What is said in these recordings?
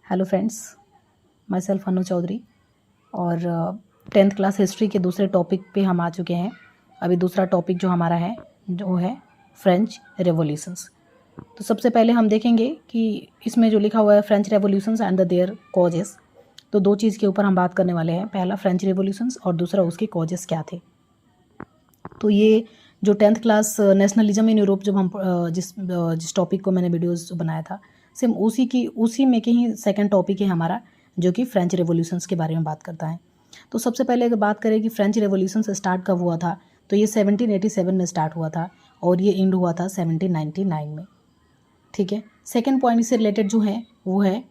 Hello friends, my self अनु चौधरी और 10th class history के दूसरे टॉपिक पे हम आ चुके हैं। अभी दूसरा टॉपिक जो हमारा है जो है फ्रेंच रेवोल्यूशंस। तो सबसे पहले हम देखेंगे कि इसमें जो लिखा हुआ है French revolutions and the their causes. तो दो चीज़ के ऊपर हम बात करने वाले हैं, पहला फ्रेंच रेवोल्यूशंस और दूसरा उसके कॉजेस क्या थे। तो ये जो 10th class nationalism in Europe जब हम जिस टॉपिक को मैंने वीडियोस बनाया था, सेम उसी में के ही सेकंड टॉपिक है हमारा, जो कि फ्रेंच रेवोल्यूशंस के बारे में बात करता है। तो सबसे पहले अगर बात करें कि फ्रेंच रेवोल्यूशंस स्टार्ट कब हुआ था, तो ये 1787 में स्टार्ट हुआ था और ये एंड हुआ था 1799 में। ठीक है। सेकेंड पॉइंट इससे रिलेटेड जो है वो है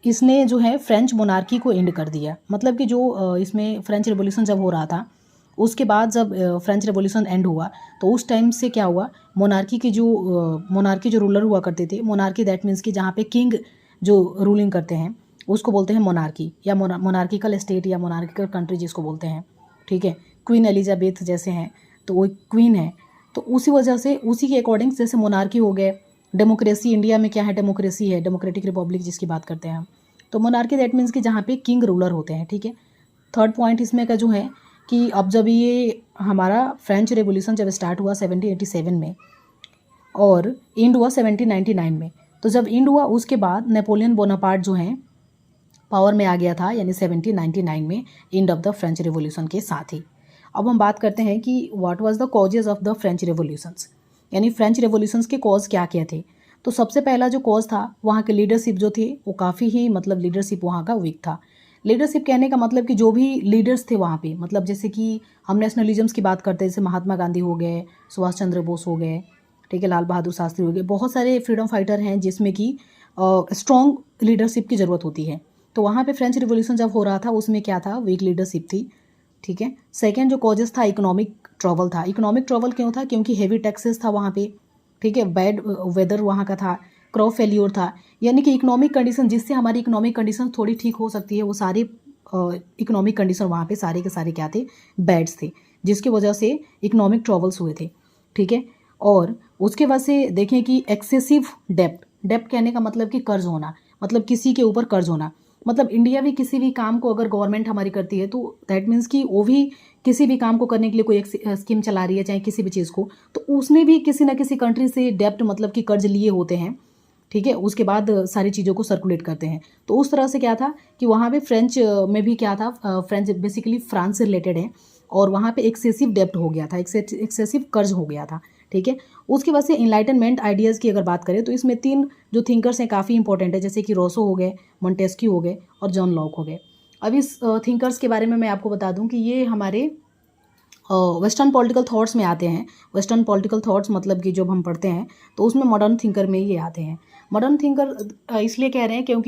इसने जो है फ्रेंच मोनार्की को एंड कर दिया। मतलब कि जो इसमें फ्रेंच रेवोल्यूशन जब हो रहा था, उसके बाद जब फ्रेंच रेवोल्यूशन एंड हुआ तो उस टाइम से क्या हुआ, मोनार्की जो रूलर हुआ करते थे, मोनार्की दैट मीन्स कि जहाँ पे किंग जो रूलिंग करते हैं उसको बोलते हैं मोनार्की या मोनार्किकल स्टेट या मोनार्किकल कंट्री जिसको बोलते हैं। ठीक है। क्वीन एलिजाबेथ जैसे हैं तो वो क्वीन है, तो उसी वजह से उसी के अकॉर्डिंग जैसे मोनार्की हो गए। डेमोक्रेसी इंडिया में क्या है, डेमोक्रेसी है, डेमोक्रेटिक रिपब्लिक जिसकी बात करते हैं हम। तो मोनार्की दैट मीन्स कि जहाँ पे किंग रूलर होते हैं। ठीक है। थर्ड पॉइंट इसमें का जो है कि अब जब ये हमारा फ्रेंच रेवोल्यूशन जब स्टार्ट हुआ 1787 में और एंड हुआ 1799 में, तो जब एंड हुआ उसके बाद नेपोलियन बोनापार्ट जो है पावर में आ गया था, यानी 1799 में end of the French revolution के साथ ही। अब हम बात करते हैं कि what was the causes of the French revolutions, यानी फ्रेंच रेवोल्यूशंस के कॉज क्या क्या थे। तो सबसे पहला जो कॉज था, वहाँ के लीडरशिप जो थे वो काफ़ी ही लीडरशिप वहाँ का वीक था। लीडरशिप कहने का मतलब कि जो भी लीडर्स थे वहाँ पे, मतलब जैसे कि हम नेशनलिज्म्स की बात करते हैं, जैसे महात्मा गांधी हो गए, सुभाष चंद्र बोस हो गए, ठीक है, लाल बहादुर शास्त्री हो गए, बहुत सारे फ्रीडम फाइटर हैं जिसमें कि स्ट्रॉन्ग लीडरशिप की ज़रूरत होती है। तो वहाँ पे फ्रेंच रिवॉल्यूशन जब हो रहा था उसमें क्या था, वीक लीडरशिप थी। ठीक है। सेकेंड जो कॉजेस था, इकोनॉमिक ट्रबल था। इकोनॉमिक ट्रबल क्यों था, क्योंकि हेवी टैक्सेस था वहाँ पे। ठीक है। बैड वेदर वहाँ का था, क्रॉप फेल्योर था, यानी कि इकोनॉमिक कंडीशन जिससे हमारी इकोनॉमिक कंडीशन थोड़ी ठीक हो सकती है, वो सारी इकोनॉमिक कंडीशन वहाँ पे सारे के सारे क्या थे, बैड्स थे, जिसकी वजह से इकोनॉमिक ट्रबल्स हुए थे। ठीक है। और उसके बाद से देखें कि एक्सेसिव डेप्ट कहने का मतलब कि कर्ज होना, मतलब किसी के ऊपर कर्ज होना। मतलब इंडिया भी किसी भी काम को अगर गवर्नमेंट हमारी करती है तो दैट मीन्स कि वो भी किसी भी काम को करने के लिए कोई एक स्कीम चला रही है, चाहे किसी भी चीज़ को, तो उसने भी किसी ना किसी कंट्री से डेप्ट मतलब कि कर्ज लिए होते हैं। ठीक है। उसके बाद सारी चीज़ों को सर्कुलेट करते हैं। तो उस तरह से क्या था कि वहाँ पे फ्रेंच में भी क्या था, फ्रेंच बेसिकली फ्रांस से रिलेटेड है और वहाँ पे एक्सेसिव डेप्ट हो गया था, एक्सेसिव कर्ज हो गया था। ठीक है। उसके बाद से इनलाइटनमेंट आइडियाज़ की अगर बात करें तो इसमें तीन जो थिंकर्स हैं काफ़ी इंपॉर्टेंट है, जैसे कि रोसो हो गए, मोंटेस्क्यू हो गए और जॉन लॉक हो गए। अब इस थिंकर्स के बारे में मैं आपको बता दूं कि ये हमारे वेस्टर्न पॉलिटिकल थॉट्स में आते हैं। वेस्टर्न पॉलिटिकल थॉट्स मतलब कि जब हम पढ़ते हैं तो उसमें मॉडर्न थिंकर में ये आते हैं। मॉडर्न थिंकर इसलिए कह रहे हैं क्योंकि